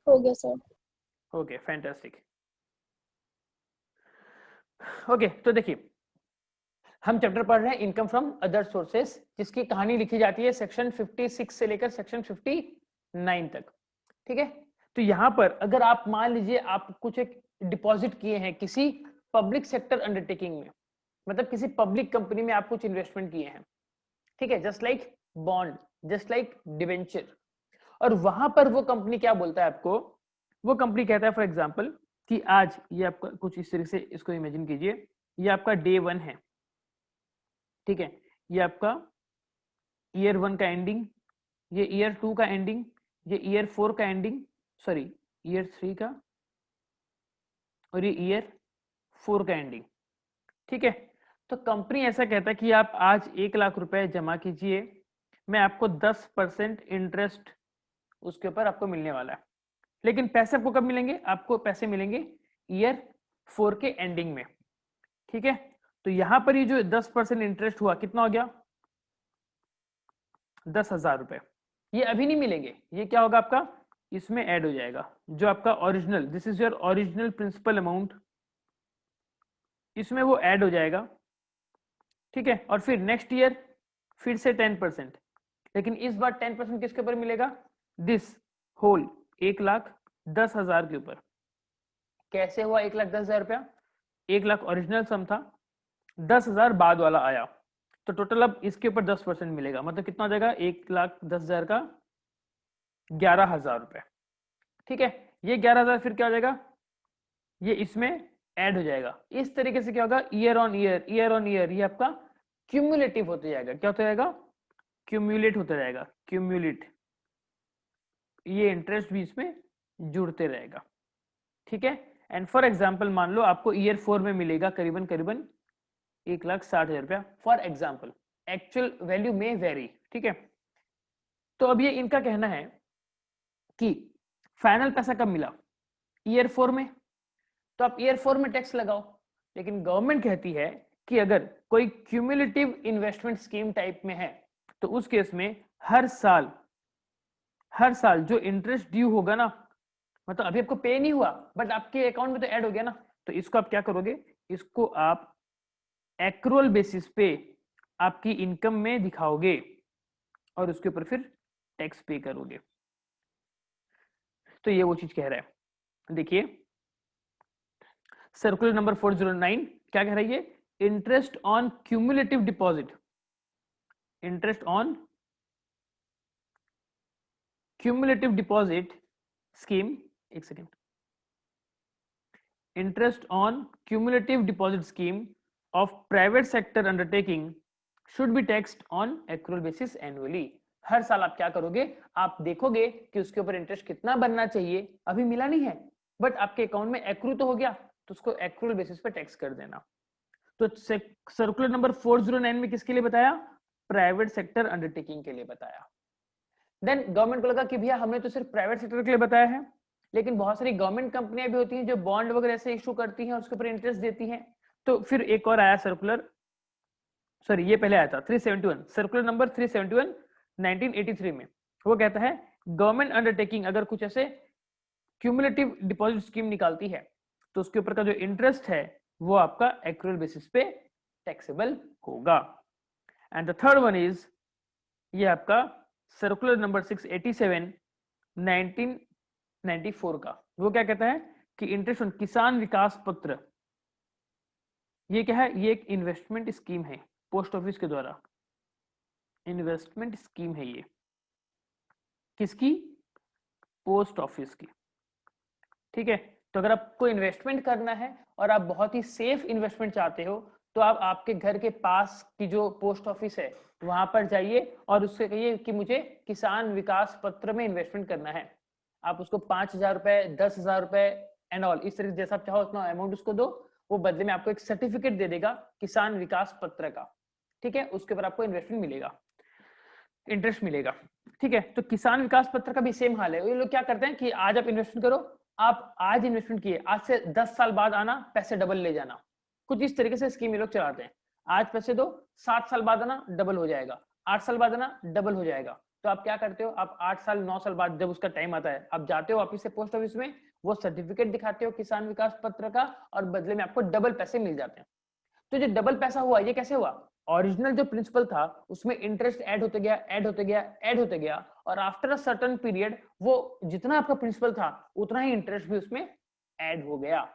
हो गया sir. Okay fantastic. Okay तो देखिए हम चैप्टर पढ़ रहे हैं इनकम फ्रॉम अदर सोर्सेस, जिसकी कहानी लिखी जाती है सेक्शन 56 से लेकर सेक्शन 59 तक। ठीक है, तो यहां पर अगर आप मान लीजिए आप कुछ एक डिपॉजिट किए हैं किसी पब्लिक सेक्टर अंडरटेकिंग में, मतलब किसी पब्लिक कंपनी में आप कुछ इन्वेस्टमेंट किए हैं, ठीक है, just like bond, just like debenture, और वहां पर वो कंपनी क्या बोलता है आपको, वो कंपनी कहता है फॉर एग्जांपल कि आज ये आपका कुछ इस तरीके से इसको इमेजिन कीजिए, ये आपका डे 1 है, ठीक है, ये आपका ईयर 1 का एंडिंग, ये ईयर 2 का एंडिंग, ये ईयर 4 का एंडिंग, सॉरी ईयर 3 का, और ये ईयर 4 का एंडिंग। ठीक है, तो कंपनी ऐसा कहता है कि आप आज 1 लाख रुपए जमा कीजिए, मैं आपको 10% इंटरेस्ट उसके ऊपर आपको मिलने वाला है। लेकिन पैसे आपको कब मिलेंगे, आपको पैसे मिलेंगे ईयर 4 के एंडिंग में। ठीक है, तो यहां पर ये जो 10% इंटरेस्ट हुआ कितना हो गया, 10,000 रुपए। ये अभी नहीं मिलेंगे, ये क्या होगा आपका, इसमें ऐड हो जाएगा, जो आपका original, this is your original principal amount, इसमें वो ऐड हो जाएगा। ठीक है, और फिर नेक्स्ट ईयर फिर से 10%, लेकिन इस बार 10% किसके ऊपर मिलेगा, दिस होल 1,10,000 के ऊपर। कैसे हुआ 1,10,000 रुपया, 1 लाख ओरिजिनल सम था, 10,000 बाद वाला आया, तो टोटल अब इसके ऊपर 10% मिलेगा, मतलब कितना हो जाएगा 1,10,000 का 11,000 रुपए। ठीक है, ये 11,000 फिर क्या हो जाएगा, ये इसमें ऐड हो जाएगा। इस तरीके से क्या होगा, year on year, year on year, ये आपका क्यूमुलेटिव होते जाएगा। क्या होता जाएगा, क्यूमुलेट होता जाएगा, क्यूमुलेट, ये इंटरेस्ट भी इसमें जुड़ते रहेगा। ठीक है, एंड फॉर एग्जाम्पल मान लो आपको ईयर 4 में मिलेगा करीबन करीबन 1,60,000 रुपया फॉर एग्जाम्पल, एक्चुअल वैल्यू में वेरी। ठीक है, तो अब ये इनका कहना है कि फाइनल पैसा कब मिला, ईयर 4 में, तो आप ईयर 4 में टैक्स लगाओ। लेकिन गवर्नमेंट कहती है कि अगर कोई क्यूमुलेटिव इन्वेस्टमेंट स्कीम टाइप में है, तो उस केस में हर साल जो इंटरेस्ट ड्यू होगा ना, मतलब अभी आपको पे नहीं हुआ बट आपके अकाउंट में तो ऐड हो गया ना, तो इसको आप क्या करोगे, इसको आप एक्रूअल बेसिस पे आपकी इनकम में दिखाओगे और उसके ऊपर फिर टैक्स पे करोगे। तो ये वो चीज कह रहा है। देखिए सर्कुलर नंबर 409 क्या कह रही है, interest on cumulative deposit, interest on cumulative deposit scheme, एक second, interest on cumulative deposit scheme of private sector undertaking should be taxed on accrual basis annually. हर साल आप क्या करोगे, आप देखोगे कि उसके ऊपर इंटरेस्ट कितना बनना चाहिए, अभी मिला नहीं है बट आपके अकाउंट में एक्रू तो हो गया, तो उसको एक्रूअल बेसिस पे टैक्स कर देना। तो सर्कुलर नंबर 409 में किसके लिए बताया, प्राइवेट सेक्टर अंडरटेकिंग के लिए बताया। देन गवर्नमेंट को लगा कि भैया हमने तो सिर्फ प्राइवेट सेक्टर के लिए बताया है, लेकिन बहुत सारी गवर्नमेंट कंपनियां भी होती हैं जो बॉन्ड वगैरह से इशू करती हैं, उसके ऊपर इंटरेस्ट देती हैं। तो फिर एक और आया सर्कुलर, सॉरी ये पहले आया था 371, सर्कुलर नंबर 371 1983 में, वो कहता है गवर्नमेंट अंडरटेकिंग अगर कुछ ऐसे क्यूमुलेटिव डिपॉजिट स्कीम निकालती है, तो उसके ऊपर का जो इंटरेस्ट है वो आपका एक्रूअल बेसिस पे टैक्सेबल होगा। And the third one is ये आपका सर्कुलर नंबर 687 1994 का, वो क्या कहता है कि इंटरेस्ट ऑन किसान विकास पत्र, ये क्या है, ये एक इन्वेस्टमेंट स्कीम है पोस्ट ऑफिस के द्वारा, इन्वेस्टमेंट स्कीम है ये, किसकी, पोस्ट ऑफिस की। ठीक है, तो अगर आपको इन्वेस्टमेंट करना है और आप बहुत ही सेफ इन्वेस्टमेंट चाहते हो, तो आप आपके घर के पास की जो पोस्ट ऑफिस है वहां पर जाइए और उससे कहिए कि मुझे किसान विकास पत्र में इन्वेस्टमेंट करना है। आप उसको 5,000 रुपए, 10,000 रुपए एंड ऑल, इस तरीके से जैसा आप चाहो उतना अमाउंट उसको दो, वो बदले में आपको एक सर्टिफिकेट दे देगा किसान विकास पत्र का। ठीक है, उसके ऊपर आपको इन्वेस्टमेंट मिलेगा, इंटरेस्ट मिलेगा। ठीक है, तो किसान विकास पत्र का भी सेम हाल है। ये लोग क्या करते हैं कि आज आप इन्वेस्टमेंट करो, आप आज इन्वेस्टमेंट किए, आज से 10 साल बाद आना पैसे डबल ले जाना, कुछ इस तरीके से स्कीम ये लोग चलाते हैं। आज पैसे दो, 7 साल बाद आना डबल हो जाएगा, 8 साल बाद आना डबल हो जाएगा। तो आप क्या करते हो, आप 8 साल 9 साल बाद जब उसका टाइम आता है, आप जाते हो वापिस से पोस्ट ऑफिस में, वो सर्टिफिकेट दिखाते हो किसान विकास पत्र का, और बदले में आपको डबल पैसे मिल जाते हैं। तो जो डबल पैसा हुआ, ये कैसे हुआ, ओरिजिनल जो प्रिंसिपल था उसमें इंटरेस्ट ऐड होते गया, ऐड होते गया, ऐड होते गया, और आफ्टर अ सर्टेन पीरियड वो जितना आपका प्रिंसिपल था उतना ही इंटरेस्ट भी उसमें ऐड हो गया।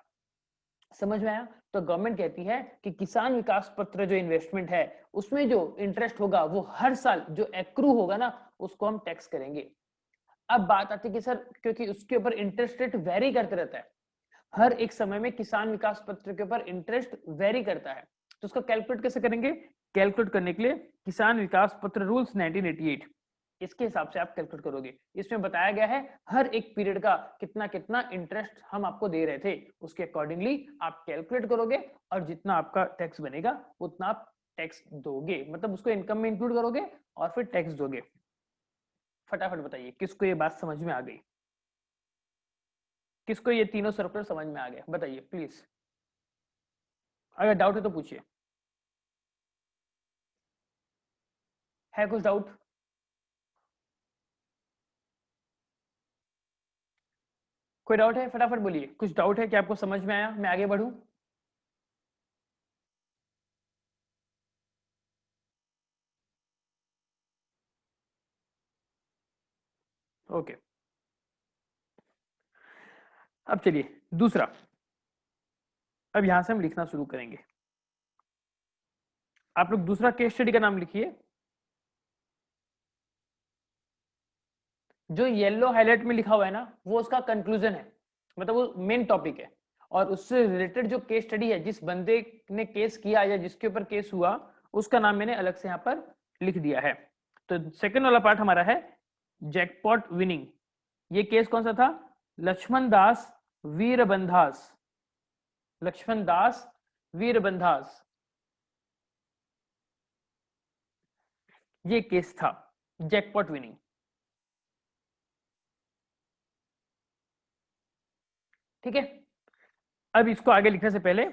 समझ में आया? तो गवर्नमेंट कहती है कि किसान विकास पत्र जो इन्वेस्टमेंट है उसमें जो इंटरेस्ट होगा वो हर साल जो एक्रू होगा ना उसको हम टैक्स करेंगे। अब बात आती है कि सर क्योंकि उसके ऊपर इंटरेस्ट रेट वेरी करते रहता है, हर एक समय में किसान विकास पत्र के ऊपर इंटरेस्ट वेरी करता है, तो उसको कैलकुलेट कैसे करेंगे? कैलकुलेट करने के लिए किसान विकास पत्र रूल्स 1988 इसके हिसाब से आप कैलकुलेट करोगे। इसमें बताया गया है हर एक पीरियड का कितना कितना इंटरेस्ट हम आपको दे रहे थे, उसके अकॉर्डिंगली आप कैलकुलेट करोगे और जितना आपका टैक्स बनेगा उतना आप टैक्स दोगे, मतलब उसको इनकम में इंक्लूड करोगे और फिर टैक्स दोगे। फटाफट बताइए किसको ये बात समझ में आ गई, किसको ये तीनों सर्कुलर समझ में आ गया, बताइए प्लीज। अगर डाउट है तो पूछिए, है कुछ डाउट? कोई डाउट है? फटाफट बोलिए, कुछ डाउट है कि आपको समझ में आया, मैं आगे बढ़ूं? ओके, अब चलिए दूसरा, अब यहां से हम लिखना शुरू करेंगे। आप लोग दूसरा केस स्टडी का नाम लिखिए, जो येलो हाईलाइट में लिखा हुआ है ना वो उसका कंक्लूजन है, मतलब वो मेन टॉपिक है, और उससे रिलेटेड जो केस स्टडी है, जिस बंदे ने केस किया या जिसके ऊपर केस हुआ उसका नाम मैंने अलग से यहाँ पर लिख दिया है। तो सेकंड वाला पार्ट हमारा है जैकपॉट विनिंग। ये केस कौन सा था? लक्ष्मण दास वीरबंधास, लक्ष्मण दास वीरबंधास, ये केस था जैकपॉट विनिंग। ठीक है, अब इसको आगे लिखने से पहले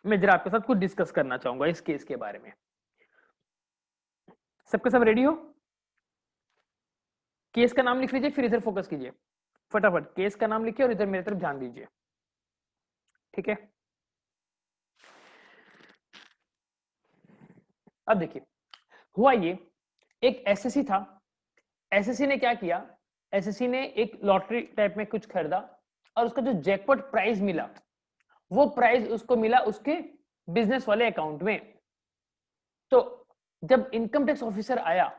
मैं जरा आपके साथ कुछ डिस्कस करना चाहूंगा इस केस के बारे में। सबके सब रेडी हो? केस का नाम लिख लीजिए, फिर इधर फोकस कीजिए, फटाफट केस का नाम लिखिए और इधर मेरी तरफ ध्यान दीजिए। ठीक है, अब देखिए हुआ ये, एक एसएससी था, एसएससी ने क्या किया, एसएससी ने एक लॉटरी टाइप में कुछ खरीदा और उसका जो जैकपॉट प्राइज मिला वो प्राइज उसको मिला उसके बिजनेस वाले अकाउंट में। तो जब इनकम टैक्स ऑफिसर आया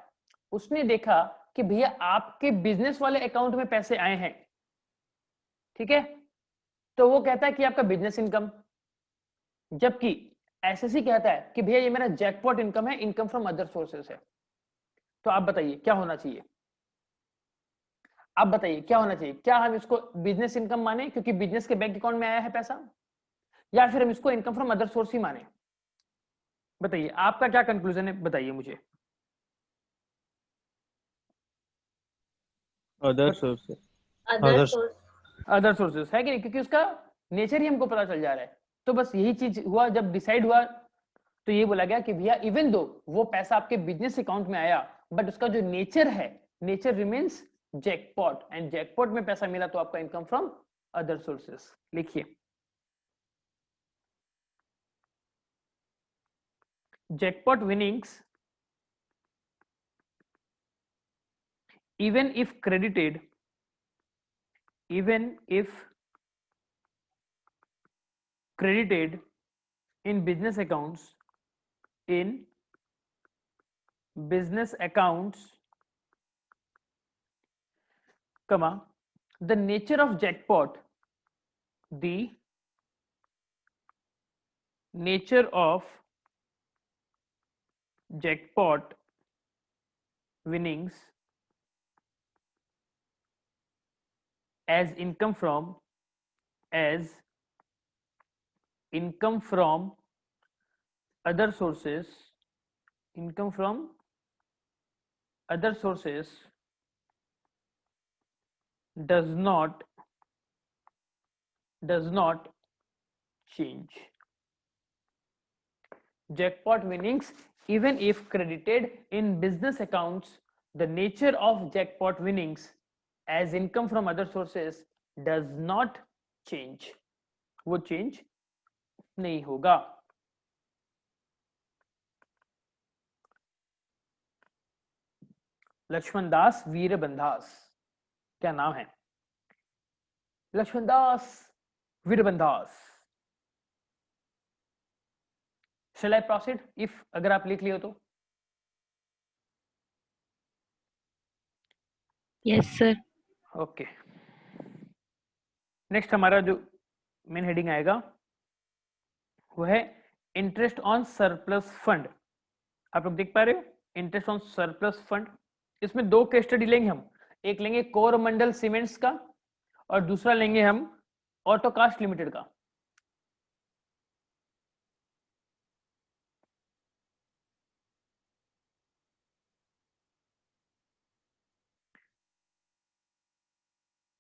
उसने देखा कि भैया आपके बिजनेस वाले अकाउंट में पैसे आए हैं, ठीक है, तो वो कहता है कि आपका बिजनेस इनकम, जबकि एसएससी कहता है कि भैया ये मेरा जैकपॉट इनकम है, इनकम फ्रॉम अदर सोर्सेस है। तो आप बताइए क्या होना चाहिए, आप बताइए क्या होना चाहिए? क्या हम इसको बिजनेस इनकम माने क्योंकि बिजनेस के बैंक अकाउंट में आया है पैसा, या फिर हम इसको इनकम फ्रॉम अदर सोर्स ही माने? बताइए आपका क्या कंक्लूजन है, बताइए मुझे। Other sources, other source. Other sources है कि नहीं, क्योंकि उसका नेचर ही हमको पता चल जा रहा है। तो बस यही चीज हुआ, जब डिसाइड हुआ तो ये बोला गया कि भैया इवन दो वो पैसा आपके बिजनेस अकाउंट में आया बट उसका जो नेचर है, nature remains jackpot, and jackpot में पैसा मिला तो आपका इनकम फ्रॉम अदर सोर्सेस। लिखिए jackpot winnings even if credited in business accounts comma the nature of jackpot winnings as income from other sources does not change. Jackpot winnings even if credited in business accounts the nature of jackpot winnings as income from other sources does not change, वो change नहीं होगा। लक्ष्मण दास वीरबंधास, क्या नाम है? Laxman Das Virbandhas. Shall I proceed? If अगर आप लिख लियो तो। Yes sir. ओके, नेक्स्ट हमारा जो मेन हेडिंग आएगा वो है इंटरेस्ट ऑन सरप्लस फंड। आप लोग देख पा रहे हो, इंटरेस्ट ऑन सरप्लस फंड। इसमें दो केस स्टडी लेंगे हम, एक लेंगे कोरमंडल सीमेंट्स का और दूसरा लेंगे हम ऑटोकास्ट लिमिटेड का।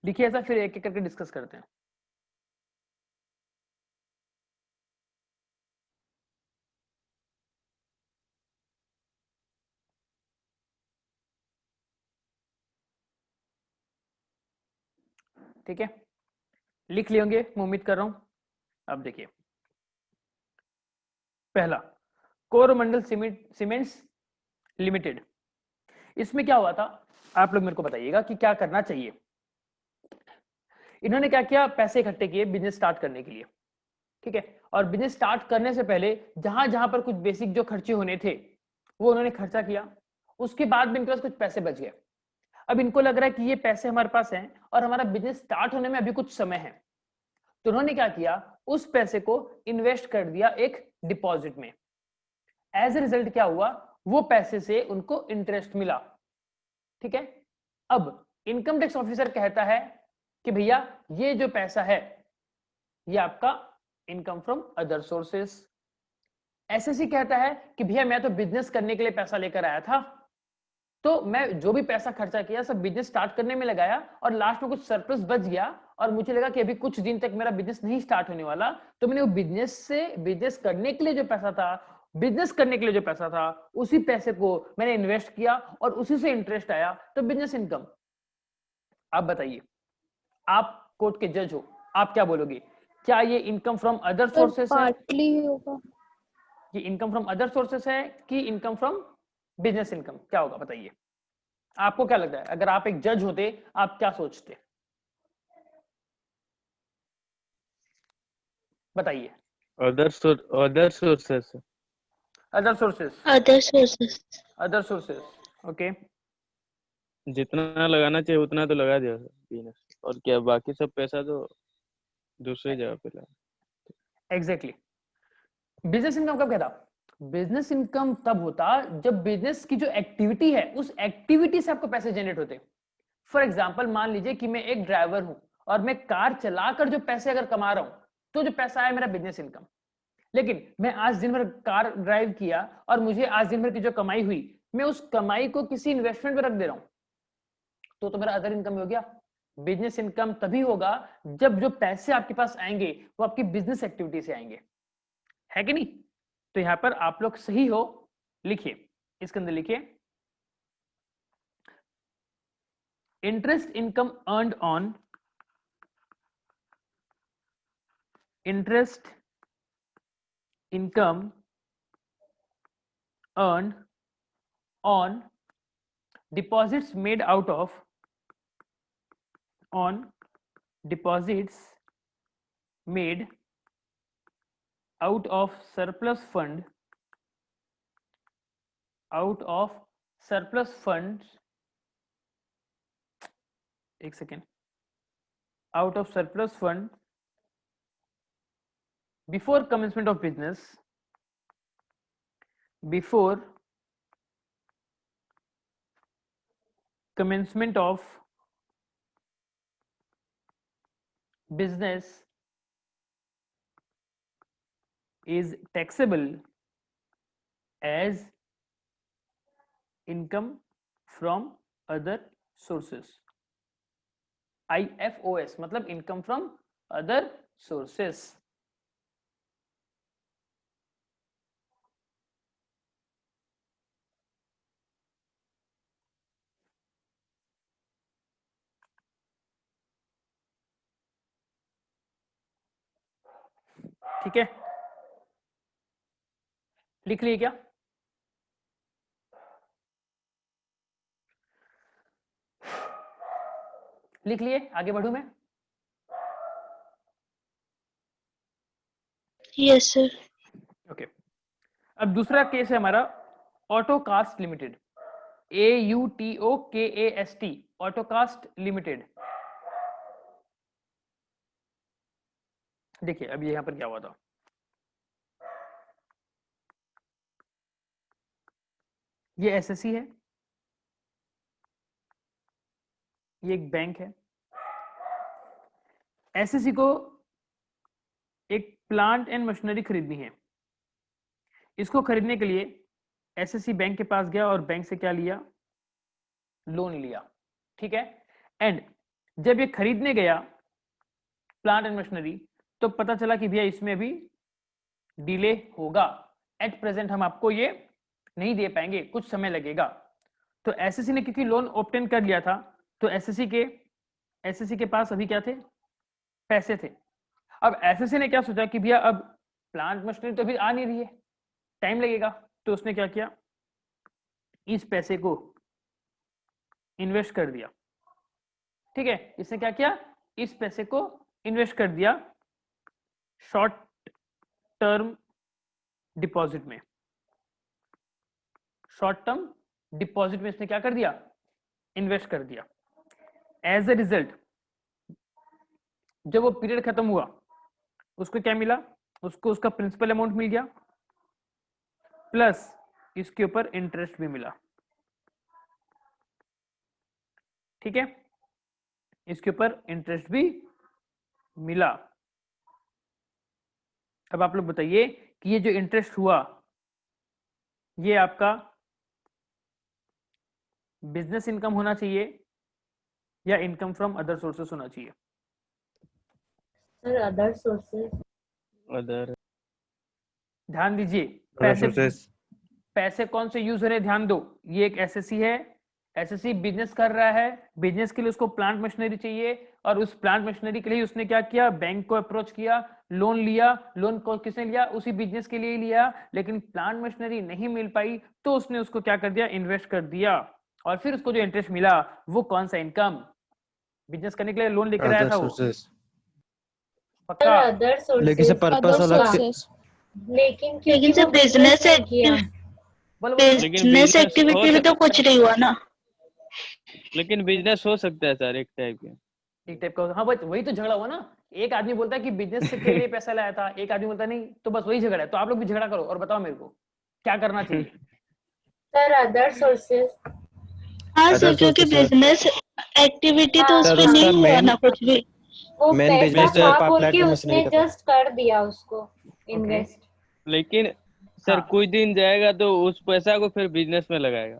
देखिए ऐसा, फिर एक एक करके डिस्कस करते हैं। ठीक है, लिख लिए होंगे, मैं उम्मीद कर रहा हूं। अब देखिए, पहला कोरमंडल सीमेंट्स लिमिटेड, इसमें क्या हुआ था आप लोग मेरे को बताइएगा कि क्या करना चाहिए। इन्होंने क्या किया, पैसे इकट्ठे किए बिजनेस स्टार्ट करने के लिए, ठीक है। और बिजनेस स्टार्ट करने से पहले जहां जहां पर कुछ बेसिक जो खर्चे होने थे वो उन्होंने खर्चा किया। उसके बाद भी इनके पास कुछ पैसे बच गए। अब इनको लग रहा है कि ये पैसे हमारे पास हैं और हमारा बिजनेस स्टार्ट होने में अभी कुछ समय है, तो उन्होंने क्या किया, उस पैसे को इन्वेस्ट कर दिया एक डिपॉजिट में। एज ए रिजल्ट क्या हुआ, वो पैसे से उनको इंटरेस्ट मिला, ठीक है। अब इनकम टैक्स ऑफिसर कहता है कि भैया ये जो पैसा है ये आपका income from other sources. SSC कहता है कि भैया मैं तो बिजनेस करने के लिए पैसा लेकर आया था, तो मैं जो भी पैसा खर्चा किया सब बिजनेस स्टार्ट करने में लगाया और लास्ट में कुछ सरप्लस बच गया और मुझे लगा कि अभी कुछ दिन तक मेरा बिजनेस नहीं स्टार्ट होने वाला, तो मैंने वो बिजनेस करने के लिए जो पैसा था, बिजनेस करने के लिए जो पैसा था उसी पैसे को मैंने इन्वेस्ट किया और उसी से इंटरेस्ट आया, तो बिजनेस इनकम। आप बताइए, आप कोर्ट के जज हो, आप क्या बोलोगे, क्या ये इनकम फ्रॉम अदर सोर्सेस है? पार्टली होगा। ये इनकम फ्रॉम अदर सोर्सेस है कि इनकम फ्रॉम बिजनेस इनकम, क्या होगा बताइए? आपको क्या लगता है, अगर आप एक जज होते आप क्या सोचते, बताइए। Other sources. Other sources, other sources. Other sources, okay. जितना लगाना चाहिए उतना तो लगा दिया बिजनेस, और क्या बाकी सब पैसा तो दूसरी जगह पे लगा। एग्जैक्टली, बिजनेस इनकम कब कहता, बिजनेस इनकम तब होता जब बिजनेस की जो एक्टिविटी है उस एक्टिविटी से आपको पैसे जनरेट होते। फॉर एग्जाम्पल मान लीजिए कि मैं एक ड्राइवर हूं और मैं कार चलाकर जो पैसे अगर कमा रहा हूं तो जो पैसा है मेरा बिजनेस इनकम। लेकिन मैं आज दिन भर कार ड्राइव किया और मुझे आज दिन भर की जो कमाई हुई मैं उस कमाई को किसी इन्वेस्टमेंट में रख दे रहा हूं, तो मेरा अदर इनकम हो गया। बिजनेस इनकम तभी होगा जब जो पैसे आपके पास आएंगे वो आपकी बिजनेस एक्टिविटी से आएंगे, है कि नहीं? तो यहां पर आप लोग सही हो, लिखिए, इसके अंदर लिखिए interest income earned on interest income earned on deposits made out of on deposits made out of surplus fund out of surplus funds एक second out of surplus fund before commencement of business before commencement of business is taxable as income from other sources, IFOS मतलब income from other sources. ठीक है, लिख लिए क्या? लिख लिए? आगे बढ़ूं मैं? Yes, sir. ओके, अब दूसरा केस है हमारा ऑटोकास्ट लिमिटेड, AUTOKAST, ऑटोकास्ट लिमिटेड। देखिए अब ये यहां पर क्या हुआ था, ये एसएससी है, ये एक बैंक है। एसएससी को एक प्लांट एंड मशीनरी खरीदनी है। इसको खरीदने के लिए एसएससी बैंक के पास गया और बैंक से क्या लिया? लोन लिया, ठीक है। एंड जब ये खरीदने गया प्लांट एंड मशीनरी, तो पता चला कि भैया इसमें भी डिले होगा, एट प्रेजेंट हम आपको ये नहीं दे पाएंगे, कुछ समय लगेगा। तो एसएससी ने क्योंकि लोन ऑब्टेन कर लिया था, तो एसएससी के पास अभी क्या थे? पैसे थे। अब एसएससी ने क्या सोचा कि भैया अब प्लांट मशीनरी तो अभी आ नहीं रही है, टाइम लगेगा, तो उसने क्या किया? इस पैसे को इन्वेस्ट कर दिया, ठीक है। इसने क्या किया? इस पैसे को इन्वेस्ट कर दिया शॉर्ट टर्म डिपॉजिट में। शॉर्ट टर्म डिपॉजिट में इसने क्या कर दिया? इन्वेस्ट कर दिया। एज ए रिजल्ट जब वो पीरियड खत्म हुआ, उसको क्या मिला? उसको उसका प्रिंसिपल अमाउंट मिल गया, प्लस इसके ऊपर इंटरेस्ट भी मिला, ठीक है। इसके ऊपर इंटरेस्ट भी मिला। अब आप लोग बताइए कि ये जो इंटरेस्ट हुआ, ये आपका बिजनेस इनकम होना चाहिए या इनकम फ्रॉम अदर सोर्सेस होना चाहिए? Sir other sources. अदर ध्यान दीजिए, पैसे पैसे कौन से यूज हो रहे हैं, ध्यान दो। ये एक एसएससी है, एसएससी बिजनेस कर रहा है, बिजनेस के लिए उसको प्लांट मशीनरी चाहिए, और उस प्लांट मशीनरी के लिए उसने क्या किया? बैंक को अप्रोच किया, लोन लिया। लोन को किसने लिया? उसी बिजनेस के लिए ही लिया, लेकिन प्लांट मशीनरी नहीं मिल पाई, तो उसने उसको क्या कर दिया? इन्वेस्ट कर दिया। और फिर उसको जो इंटरेस्ट मिला, वो कौन सा इनकम? बिजनेस करने के लिए लोन लेकर आया था वो, सर पक्का? अदर लेकिन से सोर्सेस। पर्पस Other अलग से sources. लेकिन लेकिन क्योंकि सर वो बिजनेस नहीं किया। बोलो बोलो। लेकिन बिजनेस business एक्टिविटी हो में तो कुछ नहीं हुआ ना। लेकिन बिजनेस हो सकता है सर, एक टाइप के। एक टाइप का, हाँ वही तो झगड़ा हुआ ना। एक आदमी बोलता है कि बिजनेस के लिए पैसा लाया था, एक आदमी बोलता नहीं, तो बस वही झगड़ा है। तो आप लोग भी झगड़ा करो और बताओ मेरे को क्या करना चाहिए। Sir other sources. हाँ Other सर, क्योंकि sources, sir. बिजनेस एक्टिविटी तो हाँ, उस सर पे उसका नहीं हुआ मेन ना कुछ भी। वो मेन पैसा बिजनेस था बोल प्लांट के एंड उसने मशीनरी का था। जस्ट कर दिया उसको इन्वेस्ट। लेकिन सर हाँ। कुछ दिन जाएगा तो उस पैसा को फिर बिजनेस में लगाएगा।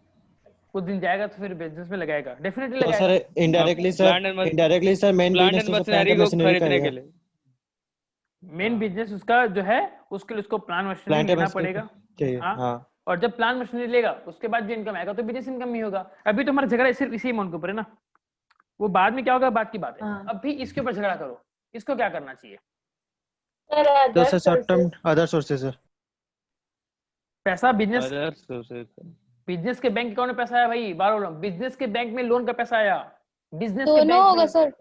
कुछ दिन जाएगा तो फिर बिजनेस में लगाएगा, डेफिनेटली तो लगाएगा। Sir indirectly sir main plant business and तो प्लांट मशीनरी एंड को मशीनरी का ही खरीदने है। के लिए। मेन बिजनेस उसका जो है, उसके लिए उसको प्लांट मशीनरी प्लांट एंड लेना मशीनरी पड़ेगा। चाहिए, हाँ। हाँ। और जब प्लांट मशीनरी लेगा, उसके बाद जो इनकम आएगा तो बिजनेस इनकम ही होगा। अभी तो हमारा झगड़ा सिर्फ इसी अमाउंट के ऊपर है ना, वो बाद में क्या होगा बात की बात है। हाँ। अभी इसके ऊपर झगड़ा करो, इसको क्या करना चाहिए? सर तो other sir short term sources. Other sources sir. पैसा बिजनेस, अदर सोर्सेस बिजनेस के बैंक अकाउंट में पैसा आया भाई, बार बिजनेस के बैंक में लोन का पैसा आया, बिजनेस के दोनों बैंक होगा में। सर।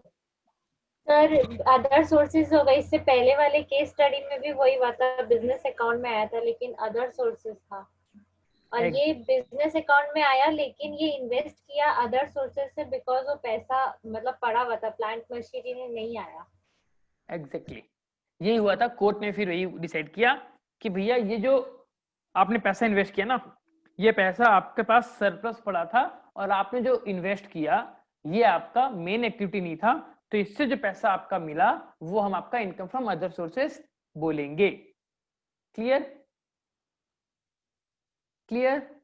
सर अदर सोर्सेज होगा। इससे पहले वाले केस स्टडी में भी वही हुआ था, बिजनेस अकाउंट में आया था लेकिन अदर सोर्सेज था। और एक- ये बिजनेस अकाउंट में आया लेकिन ये इन्वेस्ट किया अदर सोर्सेज से, बिकॉज वो पैसा मतलब पड़ा हुआ था, प्लांट मशीनरी में नहीं आया। एग्जैक्टली यही हुआ था। कोर्ट ने फिर यही डिसाइड किया कि भैया ये जो आपने पैसा इन्वेस्ट किया ना, ये पैसा आपके पास सरप्लस पड़ा था, और आपने जो इन्वेस्ट किया ये आपका मेन एक्टिविटी नहीं था, तो इससे जो पैसा आपका मिला वो हम आपका इनकम फ्रॉम अदर सोर्सेस बोलेंगे। Clear? Clear?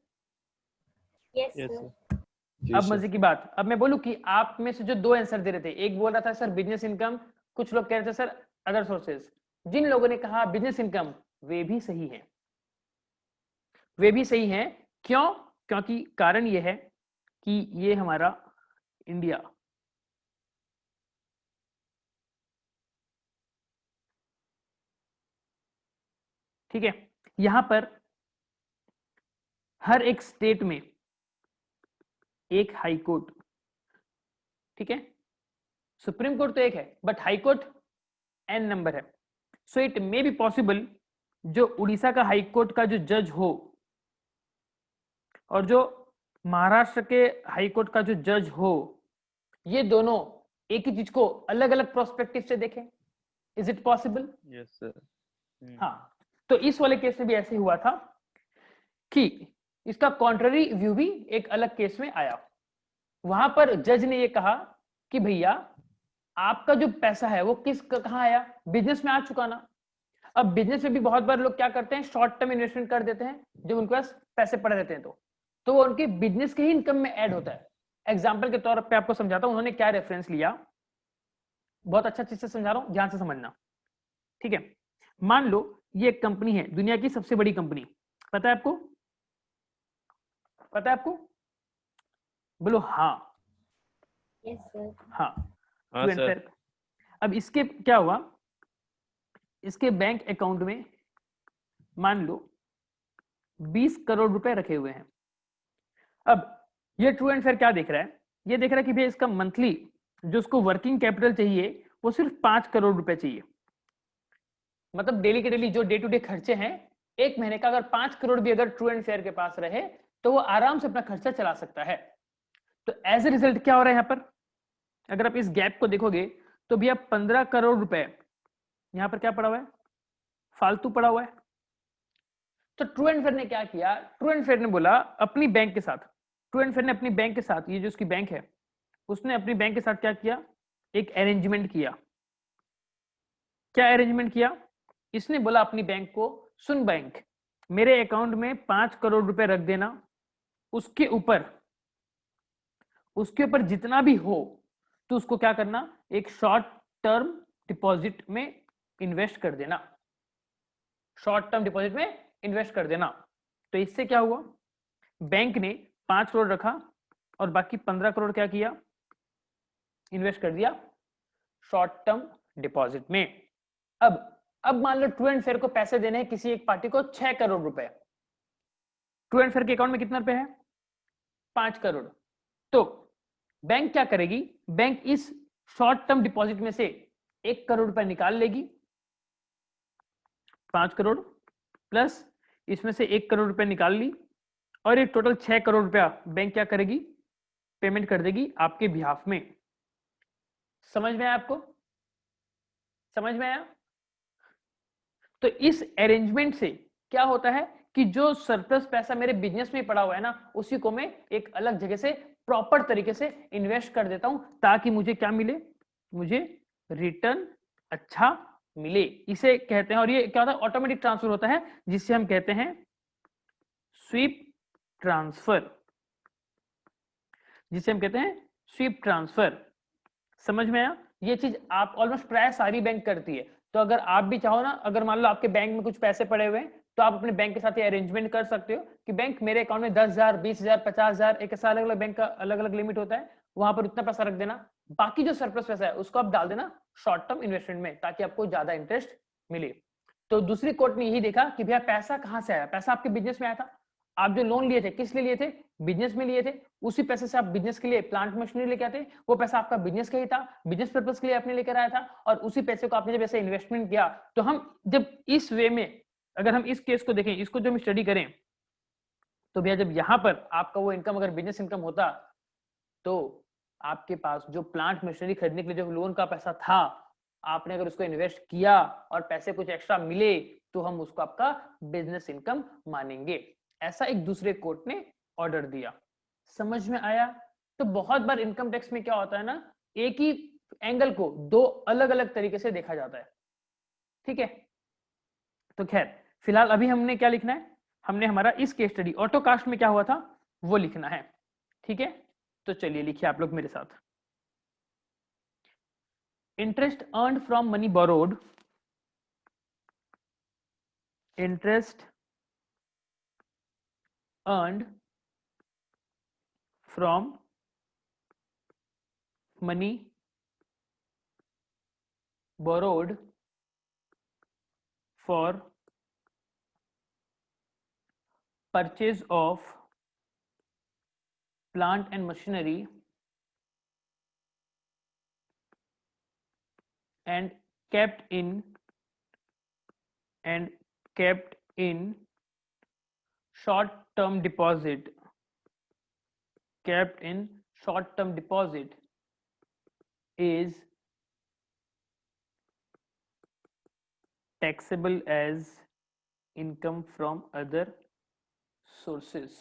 Yes yes sir. Sir. अब मजे की बात, अब मैं बोलूं कि आप में से जो दो आंसर दे रहे थे, एक बोल रहा था सर बिजनेस इनकम, कुछ लोग कह रहे थे सर अदर सोर्सेज। जिन लोगों ने कहा बिजनेस इनकम, वे भी सही हैं, वे भी सही हैं। क्यों? क्योंकि कारण यह है कि ये हमारा इंडिया ठीक है, यहां पर हर एक स्टेट में एक हाई कोर्ट, ठीक है, सुप्रीम कोर्ट तो एक है but high court n number है। So it may be possible जो उड़ीसा का हाई कोर्ट का जो जज हो और जो महाराष्ट्र के हाई कोर्ट का जो जज हो, ये दोनों एक ही चीज को अलग अलग प्रोस्पेक्टिव से देखें। Is it possible? Yes sir. हाँ, तो इस वाले केस में भी ऐसे हुआ था कि इसका कॉन्ट्ररी व्यू भी एक अलग केस में आया। वहां पर जज ने ये कहा कि भैया आपका जो पैसा है वो कहां आया, बिजनेस में आ चुका ना। अब बिजनेस में भी बहुत बार लोग क्या करते हैं, शॉर्ट टर्म इन्वेस्टमेंट कर देते हैं जब उनके पास पैसे पड़े रहते हैं, तो वो उनके बिजनेस के ही इनकम में ऐड होता है। एग्जाम्पल के तौर पे आपको समझाता हूं उन्होंने क्या रेफरेंस लिया, बहुत अच्छा चीज से समझा रहा हूं, ध्यान से समझना, ठीक है। मान लो ये एक कंपनी है, दुनिया की सबसे बड़ी कंपनी, पता है आपको? पता है आपको? बोलो हाँ। Yes sir. हाँ, हाँ ट्रू एंड सर। फेयर। अब इसके क्या हुआ, इसके बैंक अकाउंट में मान लो 20 करोड़ रुपए रखे हुए हैं। अब ये ट्रू एंड फेयर क्या देख रहा है, ये देख रहा है कि भैया इसका मंथली जो उसको वर्किंग कैपिटल चाहिए वो सिर्फ 5 करोड़ रुपए चाहिए। मतलब डेली के डेली जो डे टू डे खर्चे हैं, एक महीने का अगर 5 करोड़ भी अगर ट्रू एंड फेयर के पास रहे तो वो आराम से अपना खर्चा चला सकता है। तो एज ए रिजल्ट क्या हो रहा है यहाँ पर, अगर आप इस गैप को देखोगे तो भैया 15 करोड़ रुपए यहां पर क्या पड़ा हुआ है, फालतू पड़ा हुआ है। तो ट्रू एंड फेयर ने क्या किया, ट्रू एंड फेयर ने बोला अपनी बैंक के साथ, ट्रू एंड फेयर ने अपनी बैंक के साथ, ये जो उसकी बैंक है उसने अपनी बैंक के साथ क्या किया, एक अरेंजमेंट किया। क्या अरेंजमेंट किया, इसने बोला अपनी बैंक को, सुन बैंक मेरे अकाउंट में 5 करोड़ रुपए रख देना, उसके ऊपर जितना भी हो तो उसको क्या करना, एक शॉर्ट टर्म डिपॉजिट में इन्वेस्ट कर देना, शॉर्ट टर्म डिपॉजिट में इन्वेस्ट कर देना। तो इससे क्या हुआ, बैंक ने 5 करोड़ रखा और बाकी 15 करोड़ क्या किया, इन्वेस्ट कर दिया शॉर्ट टर्म डिपॉजिट में। अब मान लो ट्रू एंड फेयर को पैसे देने हैं किसी एक पार्टी को 6 करोड़ रुपए, ट्रू एंड फेयर के अकाउंट में कितना रुपए है, 5 करोड़। तो बैंक क्या करेगी, बैंक इस शॉर्ट टर्म डिपॉजिट में से 1 करोड़ रुपए निकाल लेगी, 5 करोड़ प्लस इसमें से 1 करोड़ रुपए निकाल ली, और ये टोटल 6 करोड़ रुपया बैंक क्या करेगी, पेमेंट कर देगी आपके बिहाफ में। समझ में आया आपको, समझ में आया? तो इस अरेंजमेंट से क्या होता है कि जो सरप्लस पैसा मेरे बिजनेस में पड़ा हुआ है ना, उसी को मैं एक अलग जगह से प्रॉपर तरीके से इन्वेस्ट कर देता हूं ताकि मुझे क्या मिले, मुझे रिटर्न अच्छा मिले। इसे कहते हैं, और ये क्या होता है, ऑटोमेटिक ट्रांसफर होता है जिसे हम कहते हैं स्वीप ट्रांसफर, जिसे हम कहते हैं स्वीप ट्रांसफर। समझ में आया? ये चीज आप ऑलमोस्ट प्राय सारी बैंक करती है। तो अगर आप भी चाहो ना, अगर मान लो आपके बैंक में कुछ पैसे पड़े हुए हैं तो आप अपने बैंक के साथ ये अरेंजमेंट कर सकते हो कि बैंक मेरे अकाउंट में 10,000 20,000 50,000, एक ऐसा अलग अलग बैंक का अलग अलग लिमिट होता है, वहां पर उतना पैसा रख देना, बाकी जो सरप्लस पैसा है उसको आप डाल देना शॉर्ट टर्म इन्वेस्टमेंट में ताकि आपको ज्यादा इंटरेस्ट मिले। तो दूसरी कोर्ट ने यही देखा कि भैया पैसा कहां से आया, पैसा आपके बिजनेस में आया था, आप जो लोन लिए थे किस लिए लिए थे, बिजनेस में लिए थे, उसी पैसे से आप बिजनेस के लिए प्लांट मशीनरी लेके आते, वो पैसा आपका बिजनेस का ही था, बिजनेस पर्पस के लिए आपने लेकर आया था, और उसी पैसे को आपने जब ऐसे इन्वेस्टमेंट किया, तो हम जब इस वे में अगर हम इस केस को देखें, इसको जब हम स्टडी करें, तो भैया जब यहाँ पर आपका वो इनकम अगर बिजनेस इनकम होता, तो आपके पास जो प्लांट मशीनरी खरीदने के लिए जो लोन का पैसा था, आपने अगर उसको इन्वेस्ट किया और पैसे कुछ एक्स्ट्रा मिले तो हम उसको आपका बिजनेस इनकम मानेंगे। ऐसा एक दूसरे कोर्ट ने ऑर्डर दिया। समझ में आया? तो बहुत बार इनकम टैक्स में क्या होता है ना, एक ही एंगल को दो अलग अलग तरीके से देखा जाता है, ठीक है। तो खैर फिलहाल अभी हमने क्या लिखना है, हमने हमारा इस केस स्टडी ऑटोकास्ट में क्या हुआ था वो लिखना है, ठीक है। तो चलिए लिखिए आप लोग मेरे साथ। Interest earned from money borrowed, interest earned from money borrowed for purchase of plant and machinery and kept in short-term deposit, is taxable as income from other sources.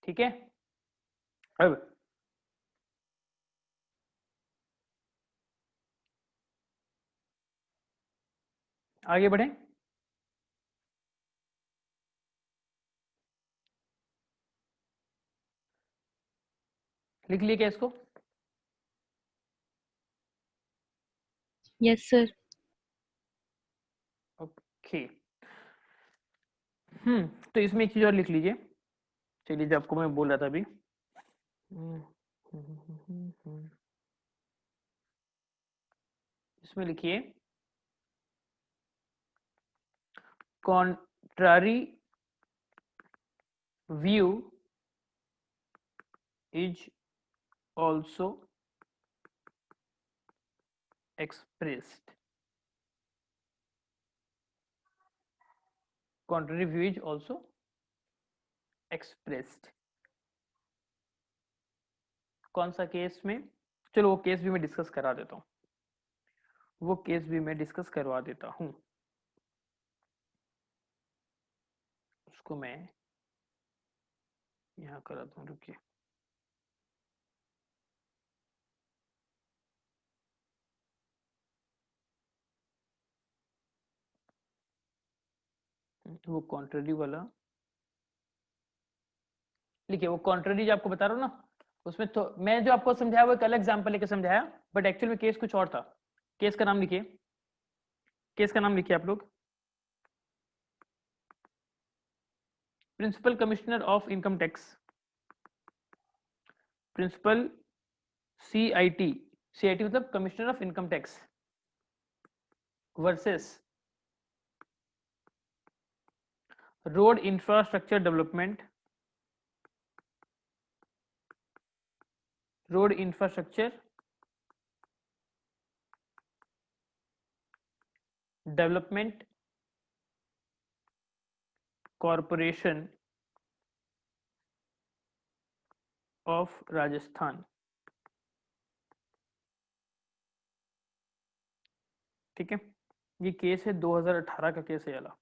ठीक है, अब आगे बढ़ें। लिख लिए क्या इसको? Yes, sir. ओके। तो इसमें एक चीज और लिख लीजिए। चलिए, जो आपको मैं बोल रहा था अभी, इसमें लिखिए contrary view is also expressed. Contrary view is also expressed. कौन सा केस में? चलो वो केस भी मैं डिस्कस करा देता हूँ, वो केस भी मैं डिस्कस करवा देता हूँ। उसको मैं यहाँ कराता हूँ, रुकिए। वो कॉन्ट्ररी वाला लिखिए। वो कॉन्ट्ररी जो आपको बता रहा हूँ ना, उसमें तो मैं जो आपको समझाया वो एक अलग एग्जांपल लेके समझाया, बट एक्चुअल में केस कुछ और था। केस का नाम लिखिए, केस का नाम लिखिए आप लोग, principal commissioner of income tax, principal CIT, CIT मतलब commissioner of income tax versus road infrastructure development, road infrastructure development corporation of Rajasthan. ठीक है, ये केस है 2018 का केस है वाला,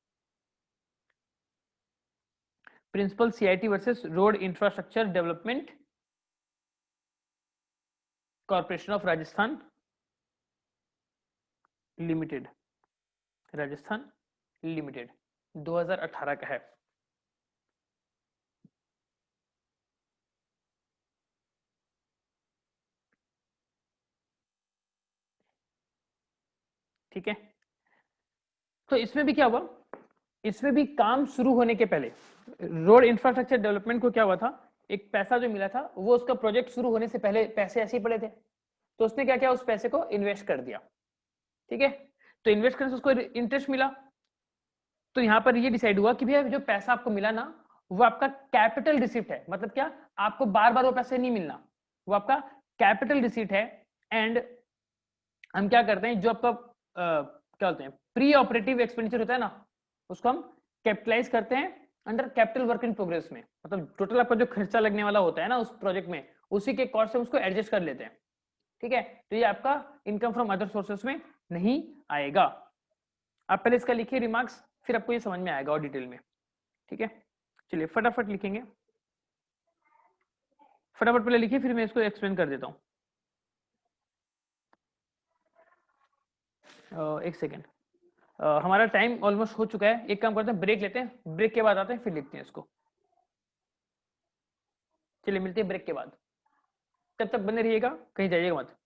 principal CIT versus road infrastructure development corporation of Rajasthan limited, Rajasthan limited, 2018 का है। ठीक है, तो इसमें भी क्या हुआ, इसमें भी काम शुरू होने के पहले रोड इंफ्रास्ट्रक्चर डेवलपमेंट को क्या हुआ था, एक पैसा जो मिला था वो उसका प्रोजेक्ट शुरू होने से पहले पैसे ऐसे ही पड़े थे, तो उसने क्या किया, उस पैसे को इन्वेस्ट कर दिया। ठीक है, तो इन्वेस्ट करने से उसको इंटरेस्ट मिला, तो यहाँ पर ये डिसाइड हुआ कि भैया जो पैसा आपको मिला ना वो आपका कैपिटल रिसिप्ट है, मतलब क्या, आपको बार बार वो पैसे नहीं मिलना, वो आपका कैपिटल रिसिप्ट है। एंड हम क्या करते हैं, जो आपका क्या बोलते हैं प्री ऑपरेटिव एक्सपेंडिचर होता है ना, उसको हम कैपिटलाइज करते हैं under capital work in progress में, मतलब टोटल आपका जो खर्चा लगने वाला होता है ना उस प्रोजेक्ट में, उसी के कॉस्ट से उसको एडजस्ट कर लेते हैं। ठीक है, तो ये आपका इनकम फ्रॉम अदर सोर्सेस में नहीं आएगा। आप पहले इसका लिखिए रिमार्क्स, फिर आपको ये समझ में आएगा और डिटेल में। ठीक है, चलिए फटाफट लिखेंगे, फटाफट पहले लिखिए, फिर मैं इसको एक्सप्लेन कर देता हूँ। एक सेकेंड, हमारा टाइम ऑलमोस्ट हो चुका है, एक काम करते हैं ब्रेक लेते हैं, ब्रेक के बाद आते हैं फिर लिखते हैं इसको। चलिए मिलते हैं ब्रेक के बाद, तब तक बने रहिएगा, कहीं जाइएगा मत।